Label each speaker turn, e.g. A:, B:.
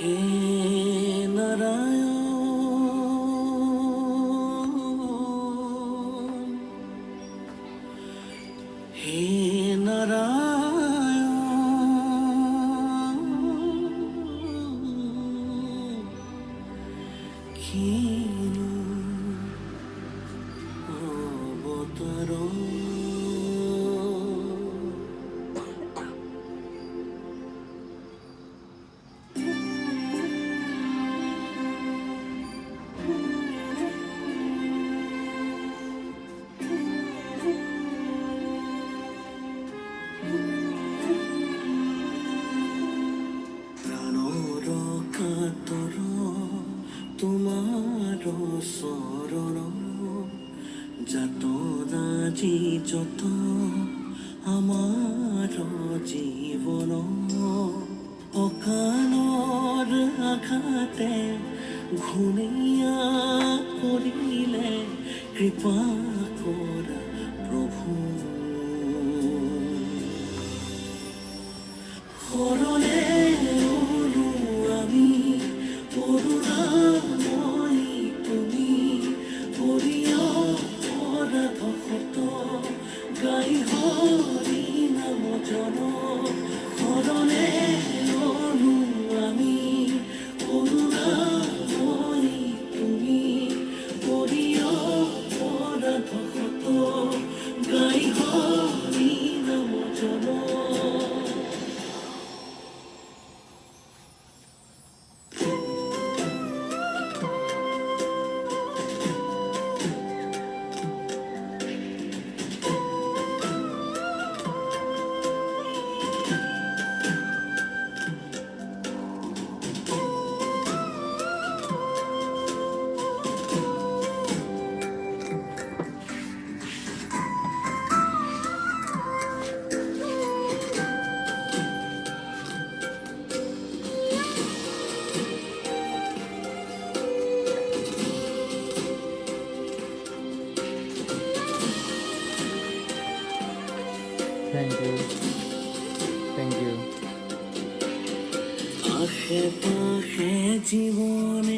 A: হে নারায়ণ, হে নারায়ণ, ক্ষীণ অবতার। প্রাণর কাতর তোমার শরণ, যাতনাজি যত আমার জীবন। অকালৰ আঘাতে ঘূণীয়া কৰিলে কৃপা কৰা প্ৰভু। শৰণে ৰ'লো আমি কৰুণাময়ী তুমি, প্ৰিয় অপৰাধ গাই হৰি নাম জন। শৰণে ৰ'লো আমি কৰুণাময়ী তুমি, প্ৰিয় অপৰাধ গাই হৰি নাম জন।
B: Thank you. Thank you.
A: আশে পাশে জীবনে